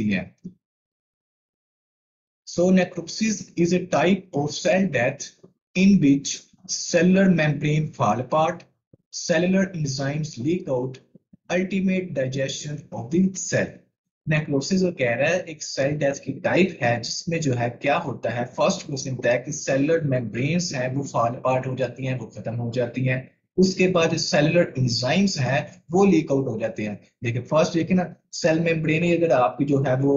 होती हैं। So necrosis is a type of cell death in which cellular membrane fall apart, cellular enzymes leak out, ultimate digestion of the cell. Necrosis जो कह रहा है एक cell death की type है जिसमें जो है क्या होता है, फर्स्ट क्वेश्चन होता है कि सेलुलर मेम्ब्रेन्स हैं वो फॉल अपार्ट हो जाती हैं, वो खत्म हो जाती हैं। उसके बाद जो सेलुलर एंजाइम्स हैं वो लीक आउट हो जाते हैं। देखिए फर्स्ट देखिए ना, सेल मेम्ब्रेन ही अगर आपकी जो है वो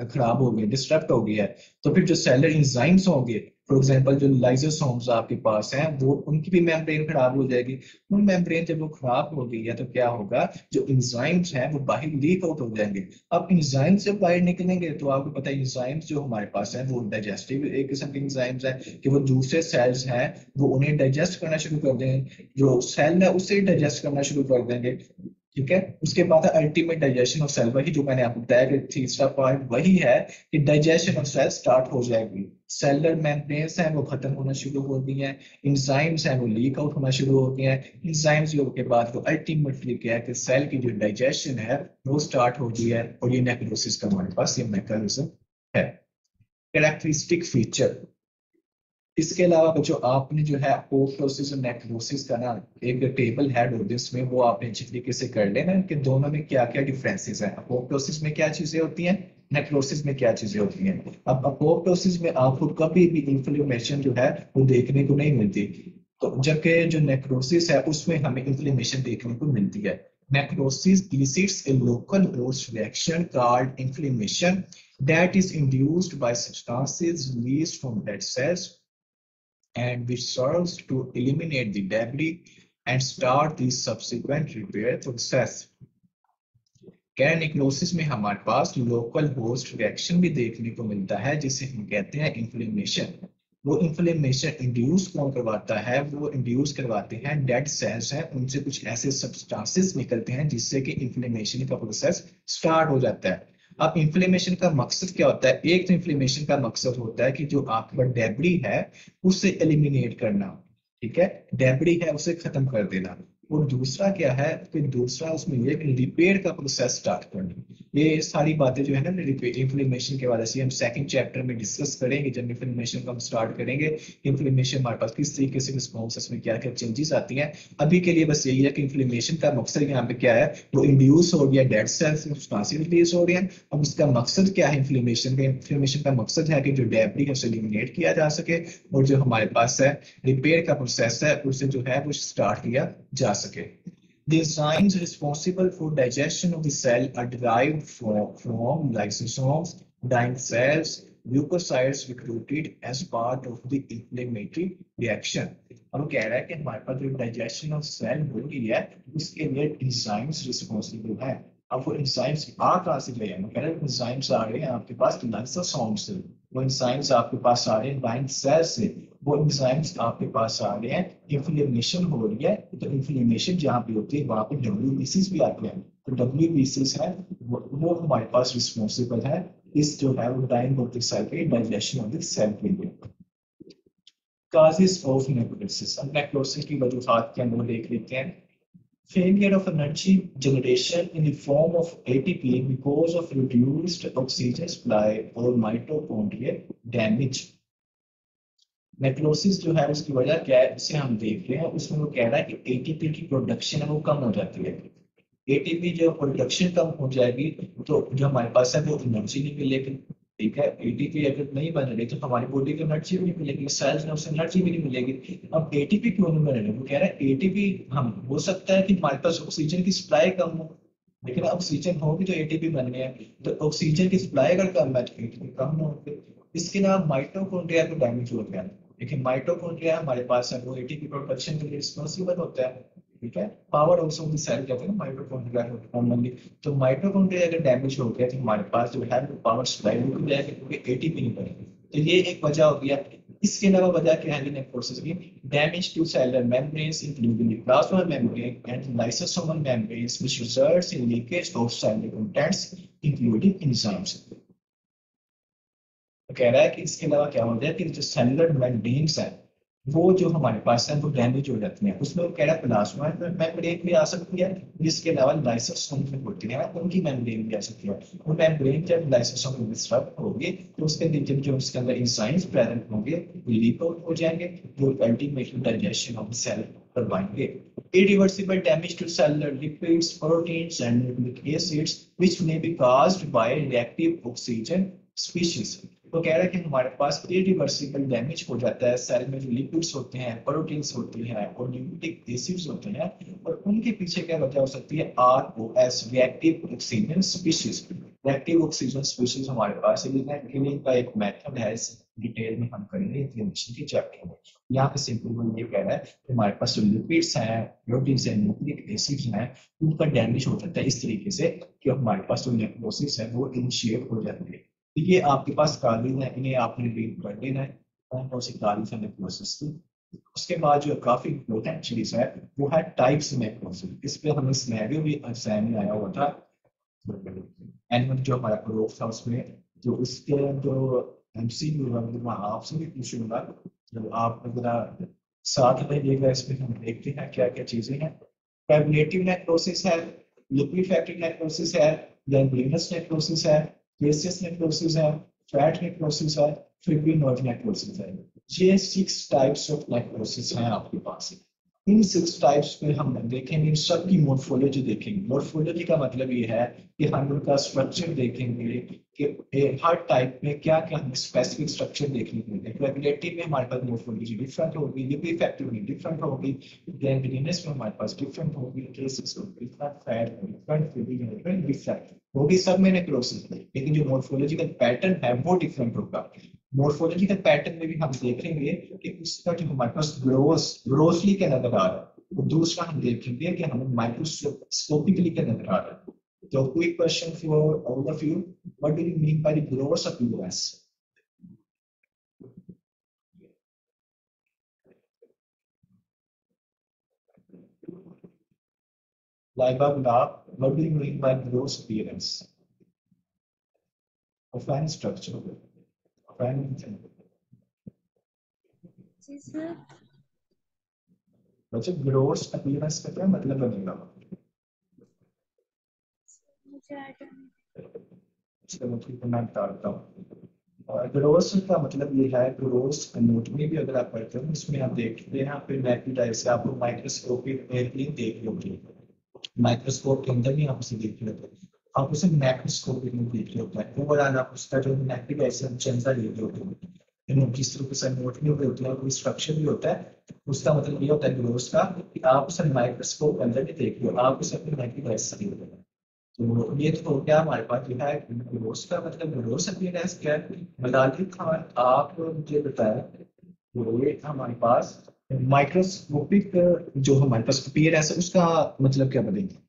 खराब हो गई, डिस्टर्ब हो गई है, तो फिर जो सेलुलर एंजाइम्स होंगे, फॉर एग्जांपल जो लाइसोसोम्स आपके पास हैं, वो उनकी भी मेम्ब्रेन खराब हो जाएगी। उन मेम्ब्रेन जब वो खराब हो गई है तो क्या होगा, जो एंजाइम्स हैं वो बाहर लीक आउट हो जाएंगे। अब एंजाइम्स जब बाहर निकलेंगे तो आपको पता है एंजाइम्स जो हमारे पास है वो डाइजेस्टिव एक किस्म के एंजाइम्स है कि वो दूसरे सेल्स हैं वो उन्हें डाइजेस्ट करना शुरू कर देंगे, जो सेल है उसे डाइजेस्ट करना शुरू कर देंगे। ठीक है, उसके बाद अल्टीमेट डाइजेशन ऑफ सेल, वही जो मैंने आपको बताया कि तीसरा पॉइंट वही है कि डाइजेशन ऑफ सेल स्टार्ट हो जाएगी। सेलुलर मेम्ब्रेन्स हैं वो खत्म होना शुरू होती हैं, एंजाइम्स हैं वो लीक आउट होना शुरू होती हैं। एंजाइम्स के बाद वो अल्टीमेटली क्या है कि सेल की जो डाइजेशन है वो स्टार्ट होती है, और ये नेक्रोसिस का हमारे पास ये मैकेनिज्म है। कैरेक्टरिस्टिक फीचर, इसके अलावा बच्चों आपने जो है अपोप्टोसिस और नेक्रोसिस का ना एक टेबल है डोडिस में, वो आपने अच्छी तरीके से कर लेना कि दोनों में क्या क्या डिफरेंसेस हैं, अपोप्टोसिस में क्या चीजें होती हैं, नेक्रोसिस में क्या चीजें होती हैं। अब अपोप्टोसिस में आपको कभी भी इंफ्लेमेशन जो है वो देखने को नहीं मिलती, तो जबकि जो नेक्रोसिस है उसमें हमें इंफ्लेमेशन देखने को मिलती है। Necrosis elicits a local host reaction called inflammation that is induced by substances released from dead cells and which serves to eliminate the debris and start the subsequent repair process. कैनिक्लोसिस में हमारे पास local host reaction भी देखने को मिलता है जिसे हम कहते हैं इन्फ्लेमेशन। वो इन्फ्लेमेशन इंड्यूस कौन करवाता है, वो इंड्यूस करवाते हैं डेड सेल्स हैं उनसे कुछ ऐसे सब्सटेंसेस निकलते हैं जिससे कि इन्फ्लेमेशन का प्रोसेस स्टार्ट हो जाता है। अब इन्फ्लेमेशन का मकसद क्या होता है, एक तो इन्फ्लेमेशन का मकसद होता है कि जो आपका डेब्री है उसे एलिमिनेट करना, ठीक है, डेब्री है उसे खत्म कर देना। और दूसरा क्या है कि दूसरा उसमें ये रिपेयर का प्रोसेस स्टार्ट करना। ये सारी बातें जो है ना इन्फ्लेमेशन के वजह से हम सेकंड चैप्टर में डिस्कस करेंगे जब इन्फ्लेमेशन को हम स्टार्ट करेंगे। इन्फ्लेमेशन हमारे पास किस तरीके से रिस्पॉन्स में क्या क्या चेंजेस आती हैं। अभी के लिए बस यही है कि इन्फ्लेमेशन का मकसद यहाँ पे क्या है, वो इंड्यूस हो गया डेड सेल्स रिलीज हो रही है। अब उसका मकसद क्या है इन्फ्लेमेशन का, इन्फ्लेमेशन का मकसद है कि जो डेब्री है उसे एलिमिनेट किया जा सके और जो हमारे पास है रिपेयर का प्रोसेस है उसे जो है वो स्टार्ट किया जा सके। The enzymes responsible for digestion of the cell are derived from lysosomes, dying cells, leukocytes recruited as part of the inflammatory reaction. अब कह रहा है कि हमारे पास जो डाइजेशन ऑफ सेल हो रही है उसके लिए एंजाइम्स रिस्पॉन्सिबल है। अब वो एंजाइम्स आ कहाँ से गए हैं, कह रहे हैं एंजाइम्स आ रहे हैं आपके पास लाइसोसोम से, वो एंजाइम्स आपके पास आ रहे हैं डाइंग सेल से, वो एंजाइम्स आपके पास आ रहे हैं, इन्फ्लेमेशन हो रही है, तो इन्फ्लेमेशन जहाँ पे होती है वहाँ पे डब्ल्यूबीसीज भी आते हैं, तो डब्ल्यूबीसीज है वो हमारे पास रिस्पॉन्सिबल है इस जो है वो डाइंग ऑफ द सेल के डाइजेशन ऑफ द सेल के लिए। काजेस ऑफ नेक्रोसिस, अब नेक्रोसिस की वजूहात क्या वो देख लेते हैं। Failure of energy generation in the form of ATP because of reduced oxygen supply or mitochondrial damage. Necrosis जो है उसकी वजह क्या है इसे हम देख रहे हैं, उसमें वो कह रहा है कि एटीपी की प्रोडक्शन है वो कम हो जाती है। एटीपी जो प्रोडक्शन कम हो जाएगी तो जो हमारे पास है वो एनर्जी नहीं मिलेगी, ठीक है। एटीपी अगर नहीं बन रही तो हमारी बॉडी को एनर्जी भी नहीं मिलेगी, सेल्स में उसे एनर्जी भी नहीं मिलेगी। अब एटीपी क्यों नहीं बन रही, वो कह रहा है एटीपी हम हो सकता है कि हमारे पास ऑक्सीजन की सप्लाई कम हो, लेकिन ऑक्सीजन होगी तो एटीपी बननी है, तो ऑक्सीजन की सप्लाई अगर कम है तो एटीपी कम होगी। इसके अलावा माइटोकॉन्ड्रिया को डैमेज हो गया, लेकिन माइटोकॉन्ड्रिया हमारे पास है वो एटीपी प्रोडक्शन के लिए रिस्पॉन्सिबल होता है, ठीक है। Power house of the cell कहते हैं माइटोकॉन्ड्रिया को कॉमनली। तो माइटोकॉन्ड्रिया अगर डैमेज हो गया तो हमारे पास जो है पावर सप्लाई रुक जाएगी क्योंकि एटीपी नहीं बनेगी, तो ये एक वजह हो गया। इसके अलावा वजह क्या है नेक्रोसिस की, damage to cellular membranes including the plasma membrane and lysosomal membranes which results in leakage of cellular contents including enzymes. तो कह रहा है कि इसके अलावा क्या होता है कि जो सेलुलर मेम्ब्रेन्स है वो जो हमारे पास है वो डैमेज हो जाती है, उसमें वो कह रहा है प्लाज्मा मेम्ब्रेन भी आ सकती है, जिसके अलावा लाइसोसोम में होती है उनकी मेम्ब्रेन भी आ सकती है। वो मेम्ब्रेन जब लाइसोसोम में डिस्टर्ब होगी तो उसके नीचे जो उसके अंदर एंजाइम्स प्रेजेंट होंगे वो लीक आउट हो जाएंगे, जो अल्टीमेटली डाइजेशन ऑफ सेल करवाएंगे। Irreversible damage to cellular lipids, proteins, and nucleic acids, which may be caused by reactive oxygen species. तो कह रहा है कि हमारे पास इरिवर्सिबल डैमेज हो जाता है सेल में, जो लिपिड्स होते हैं, प्रोटीन्स होती हैं और न्यूक्लिक एसिड्स होते हैं, और उनके पीछे क्या वजह हो सकती है, ROS reactive oxygen species. Reactive oxygen species हमारे पास किलिंग का एक मेथड है, इस डिटेल में हम करेंगे इन्फ्लेमेशन के चैप्टर में। यहाँ पे सिंपल वो ये कह रहा है कि हमारे पास जो लिपिड्स हैं, प्रोटीन्स हैं, न्यूक्लिक एसिड्स हैं, उनका डैमेज हो जाता है इस तरीके से कि हमारे पास जो नेक्रोसिस है वो इनिशिएट हो जाती है। ये आपके पास कालीन है, इन्हें आपने रीड कर लेना है, कौन सी कालीन है नेक्रोसिस की। उसके बाद जो काफी इंपॉर्टेंट चीज है वो है टाइप्स नेक्रोसिस। इस पे हमें सिनेरियो भी एग्जाम में आया हुआ था, एनिमल जो हमारा प्रूफ था उसमें, जो उसके जो एमसीक्यू आपसे भी पूछूंगा, जब आप जरा साथ रहिएगा इसमें, हम देखते हैं क्या क्या चीजें हैं। कोएगुलेटिव नेक्रोसिस है, लिक्विफैक्टिव नेक्रोसिस है, गैंग्रीनस नेक्रोसिस है, केसियस नेक्रोसिस है, फैट नेक्रोसिस है, फिब्रिनोइड नेक्रोसिस है। ये 6 टाइप्स ऑफ नेक्रोसिस हैं आपके पास। इन 6 टाइप्स में हम देखेंगे, इन सब की मोर्फोलॉजी देखेंगे। मोर्फोलॉजी का मतलब ये है कि हम उनका स्ट्रक्चर देखेंगे कि हर टाइप में क्या क्या हमें स्पेसिफिक स्ट्रक्चर देखने को मिलेगा। कोएगुलेटिव में हमारे पास मोर्फोलॉजी डिफरेंट होगी, लिक्विफैक्टिव में डिफरेंट होगी, गैंग्रीनस में हमारे पास डिफरेंट होगी, केसेस में डिफरेंट, फैट में डिफरेंट, फिब्रिनोइड में डिफरेंट होगी, सब में नेक्रोसिस, लेकिन जो मोर्फोलॉजिकल पैटर्न है वो डिफरेंट होगा। मोर्फोलॉजिकल पैटर्न में भी हम देखेंगे कि उसका जो हमारे पास ग्रोसली क्या नजर आ रहा है, और दूसरा हम देखेंगे कि हमें माइक्रोस्कोपिकली क्या नजर आ रहा है। तो quick question for all of you, what do you mean by the gross appearance? Laiba Gulab, what do you mean by gross appearance of any structure, of anything? बच्चे ग्रोस अपीयरेंस का क्या मतलब बनेगा? मैं बताता हूँ। ग्रोस का मतलब ये है, ग्रोस नोट में भी अगर आप पढ़ते हो इसमें आप देखते हैं, यहाँ पे मैक्रो टाइप से आपको माइक्रोस्कोपिक एयरप्लेन देख लोगे, माइक्रोस्कोप के अंदर भी आप उसे देख रहे होते हैं, आप उसे मैक्रोस्कोपिक में देख रहे होते हैं। ओवरऑल आप उसका जो मैक्रो ऐसे चंदा ले रहे होते हैं, जिस तरह से नोट में होते हैं, कोई स्ट्रक्चर भी होता है, उसका मतलब ये होता है ग्रोस का कि आप उसे माइक्रोस्कोप के अंदर भी देख रहे हो, आप उसे अपने मैक्रो ऐसे देख रहे हो। तो ये तो हो गया हमारे पास जो है ग्रोस का मतलब। ग्रोस अपीयरेंस क्या है? मदाली खान आप मुझे बताया, तो ये हमारे पास माइक्रोस्कोपिक जो हमारे पास अपीयरेंस है उसका मतलब क्या बनेगा?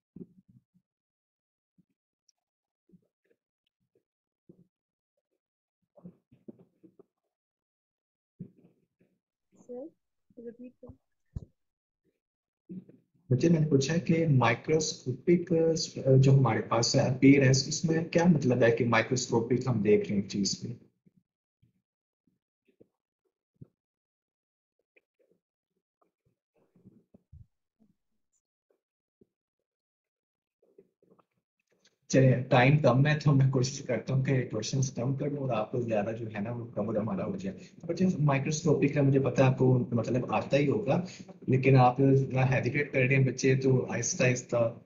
मुझे मैंने पूछा है कि माइक्रोस्कोपिक जो हमारे पास है अपीयरेंस, इसमें क्या मतलब है कि माइक्रोस्कोपिक हम देख रहे हैं चीज में? चलिए टाइम कम है तो मैं कोशिश करता हूँ कि क्वेश्चंस कम करूँ और आपको ज्यादा जो है ना वो कवर हमारा हो जाए। तो जो माइक्रोस्कोपिक का मुझे पता है आपको मतलब आता ही होगा, लेकिन आप हेजिटेट कर रहे हैं बच्चे, तो आहिस्ता आहिस्ता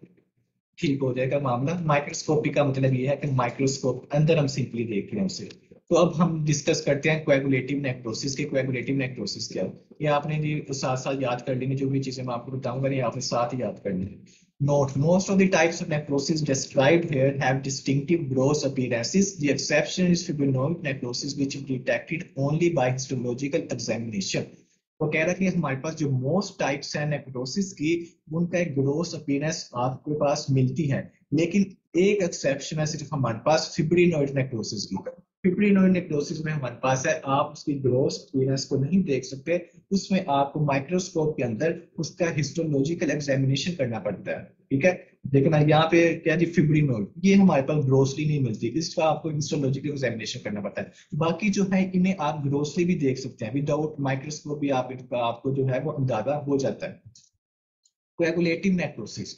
ठीक हो जाएगा मामला। माइक्रोस्कोपी का मतलब ये है कि माइक्रोस्कोप अंदर हम सिंपली देख रहे हैं उसे। तो अब हम डिस्कस करते हैं कोएगुलेटिव नेक्रोसिस के। कोएगुलेटिव नेक्रोसिस क्या है, ये आपने ये साथ साथ याद कर लेंगे, जो भी चीजें मैं आपको बताऊंगा ये आपने साथ ही याद करनी है। Note, most of the types of necrosis described here have distinctive gross appearances. The exception is fibrinoid necrosis, which is detected only by histological examination. वो कह रहा है कि हमारे पास जो मोस्ट टाइप्स है नेक्रोसिस की, उनका एक ग्रोस अपीयरेंस आपके पास मिलती है, लेकिन एक एक्सेप्शन है सिर्फ हमारे पास फिब्रिनोइड नेक्रोसिस की। फिब्रिनोइड नेक्रोसिस में हमारे पास है आप उसकी ग्रोस अपीयरेंस को नहीं देख सकते, उसमें आपको माइक्रोस्कोप के अंदर उसका हिस्टोलॉजिकल एग्जामिनेशन करना पड़ता है, ठीक है। देखना यहाँ पे क्या जी, फिब्रिनोल, ये हमारे पास ग्रोसरी नहीं मिलती, इसका आपको हिस्टोलॉजिकल एग्जामिनेशन करना पड़ता है। बाकी जो है इन्हें आप ग्रोसरी भी देख सकते हैं, विदाउट माइक्रोस्कोप भी आप इनका आपको जो है वो अंदाजा हो जाता है। Coagulative necrosis,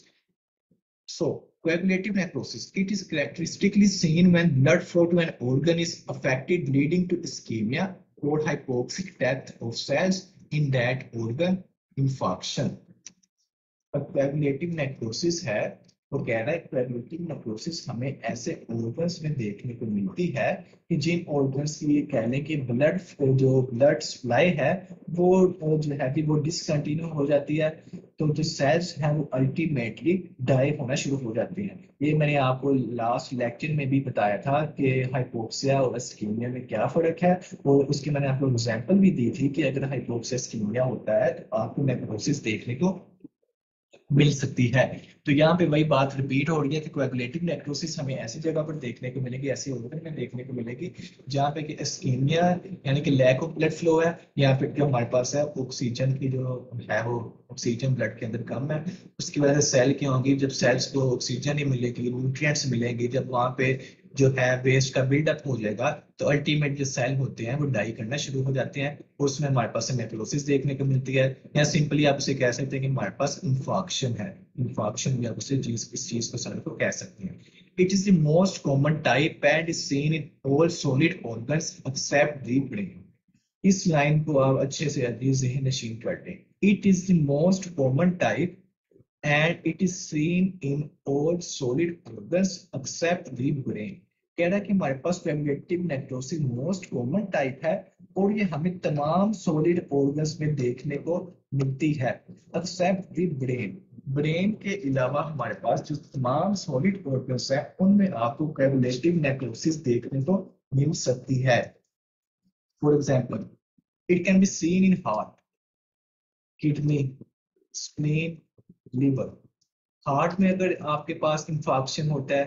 so, coagulative necrosis, it is characteristically seen when blood flow to an organ is affected, leading to ischemia or hypoxic death of cells in that organ, infarction. Coagulative necrosis है, वो कह रहा है coagulative necrosis हमें ऐसे organs में देखने को मिलती है कि जिन ऑर्गन्स की कहने की ब्लड जो ब्लड सप्लाई है वो जो है कि वो डिसकंटिन्यू हो जाती है, तो जो सेल्स हैं वो अल्टीमेटली डाई होना शुरू हो जाती हैं। ये मैंने आपको लास्ट लेक्चर में भी बताया था कि हाइपोक्सिया और इस्कीमिया में क्या फर्क है, और उसकी मैंने आपको एग्जांपल भी दी थी कि अगर हाइपोक्सिया इस्कीमिया होता है तो आपको नेक्रोसिस देखने को मिल सकती है। तो यहाँ पे वही बात रिपीट हो रही है कि कोएगुलेटिव नेक्रोसिस हमें ऐसी जगह पर देखने को मिलेगी, ऐसी ऑर्गन में देखने को मिलेगी जहाँ पे कि इस्कीमिया यानी कि लैक ऑफ ब्लड फ्लो है, या फिर जो हमारे पास है ऑक्सीजन की जो है वो ऑक्सीजन ब्लड के अंदर कम है, उसकी वजह से सेल क्या होंगी, जब सेल्स को ऑक्सीजन ही मिलेगी, न्यूट्रिएंट्स मिलेंगे, जब वहाँ पे जो है वेस्ट का बिल्डअप हो जाएगा तो अल्टीमेट जो सेल होते हैं वो डाई करना शुरू हो जाते हैं, उसमें हमारे पास नेक्रोसिस देखने को मिलती है, या सिंपली आप उसे कह सकते हैं कि हमारे पास इंफाक्शन है। इंफाक्शन भी आप उसे चीज इस चीज को सर को कह सकते हैं। It is the most common type and is seen in all solid organs except the brain. इस लाइन को आप अच्छे से जहन नशीन कर लें। It is the most common type and it is seen in all solid organs except the brain। कह रहा है कि हमारे पास coagulative necrosis most common type है और ये हमें तमाम सॉलिड ऑर्गन्स में देखने को मिलती है एक्सेप्ट द ब्रेन। ब्रेन के अलावा हमारे पास जो तमाम सॉलिड ऑर्गन्स है उनमें आपको कोएगुलेटिव नेक्रोसिस देखने को मिल सकती है। For example, it can be seen in heart, kidney, spleen, liver. Heart में अगर आपके पास इंफाक्शन होता है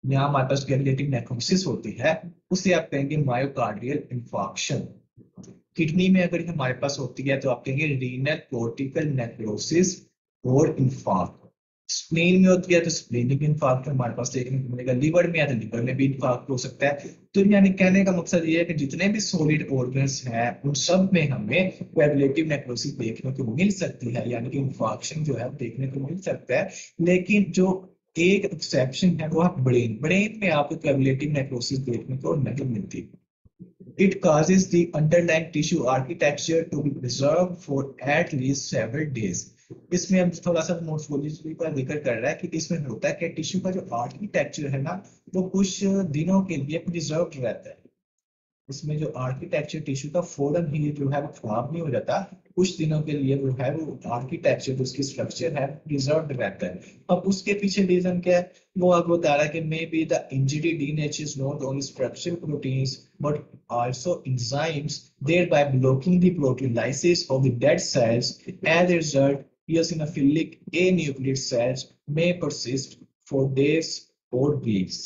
या हमारे पास कोएगुलेटिव नेक्रोसिस होती है, उसे आप कहेंगे मायोकार्डियल इंफाक्शन। किडनी में अगर हमारे पास होती है तो आप कहेंगे रीनल कोर्टिकल नेक्रोसिस और इंफाक्ट। स्प्लीन में होती है तो स्प्लीनिक इंफाक्ट हमारे पास देखने को मिलेगा। लिवर में है तो लिवर में भी इंफाक्ट हो सकता है। तो यानी कहने का मकसद ये है कि जितने भी सॉलिड ऑर्गन्स हैं उन सब में हमें कोएगुलेटिव नेक्रोसिस देखने को मिल सकती है, यानी कि इंफाक्शन जो है देखने को मिल सकता है। लेकिन जो एक एक्सेप्शन है वो है ब्रेन। ब्रेन में आपको कोएगुलेटिव नेक्रोसिस देखने को नहीं मिलती। It causes the underlying tissue architecture to be preserved for at least several days। इसमें हम थोड़ा सा मोर्फोलॉजी का जिक्र कर रहा है कि इसमें होता है कि टिश्यू का जो आर्किटेक्चर है ना वो कुछ दिनों के लिए प्रिजर्व रहता है। इसमें जो आर्किटेक्चर टिश्यू का फौरन ही जो है वो खराब नहीं हो जाता, कुछ दिनों के लिए जो है वो आर्किटेक्चर उसकी स्ट्रक्चर है रिजर्व रहता है। अब उसके पीछे रीजन क्या है, वो आपको बता रहा है कि maybe the injury denatures not only structural proteins but also enzymes, thereby blocking the proteolysis of the dead cells. As a result, eosinophilic anucleate cells may persist for days or weeks।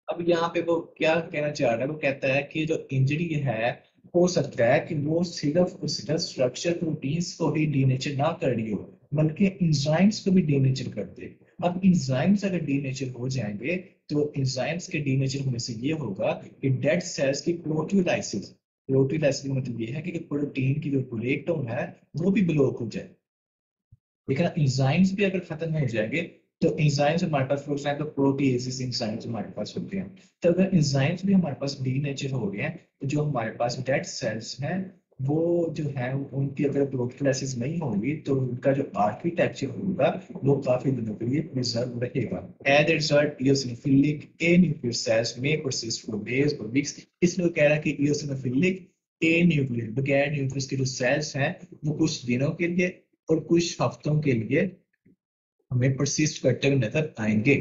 अब यहाँ पे वो क्या कहना चाह रहा है, वो कहता है कि जो इंजरी है हो सकता है कि वो सिर्फ और सिर्फ स्ट्रक्चर प्रोटीन्स को ही डीनेचर ना कर रही हो बल्कि इंजाइम्स को भी डीनेचर कर दे। अब इंजाइम्स अगर डीनेचर हो जाएंगे तो इंजाइम्स के डीनेचर होने से ये होगा कि डेड सेल्स की प्रोटियोलाइसिस, प्रोटियोलाइसिस मतलब ये है कि प्रोटीन की जो ब्रेकडाउन है वो भी ब्लॉक हो जाए। लेकिन एंजाइम्स भी अगर खत्म हो जाएंगे तो एंजाइम्स हमारे पास फॉर एग्जांपल प्रोटीएजेस एंजाइम्स हमारे पास होते हैं, तो अगर एंजाइम्स भी हमारे पास डीनेचर हो गए हैं तो जो हमारे पास डेड सेल्स हैं वो जो है उनकी अगर प्रोटीलाइसिस नहीं होगी तो उनका जो आर्किटेक्चर होगा वो काफी दिनों के लिए प्रिजर्व रहेगा। As a result eosinophilic anuclear cells may persist for days or weeks। इसलिए कह रहा है कि eosinophilic anuclear बगैर न्यूक्लियस के जो सेल्स हैं वो कुछ दिनों के लिए और कुछ हफ्तों के लिए हमें परसिस्ट करते हुए नजर आएंगे।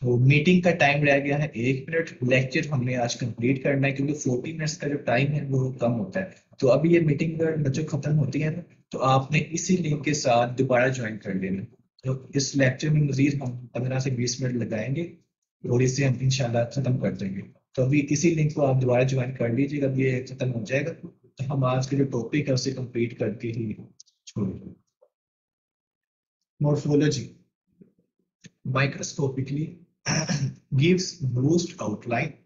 तो मीटिंग का टाइम रह गया है 1 मिनट। लेक्चर हमने आज कंप्लीट करना है क्योंकि 40 मिनट्स का जो टाइम है वो कम होता है। तो अभी ये मीटिंग बच्चों खत्म होती है ना तो आपने इसी लिंक के साथ दोबारा ज्वाइन कर लेना। तो इस लेक्चर में मजीद हम 15 से 20 मिनट लगाएंगे और इसे हम इंशाल्लाह खत्म कर देंगे। तो अभी इसी लिंक को आप दोबारा ज्वाइन कर लीजिएगा, ये खत्म हो जाएगा तो हम आज के जो टॉपिक है उसे कंप्लीट करके ही छोड़ेंगे। Morphology, microscopically gives bruised outline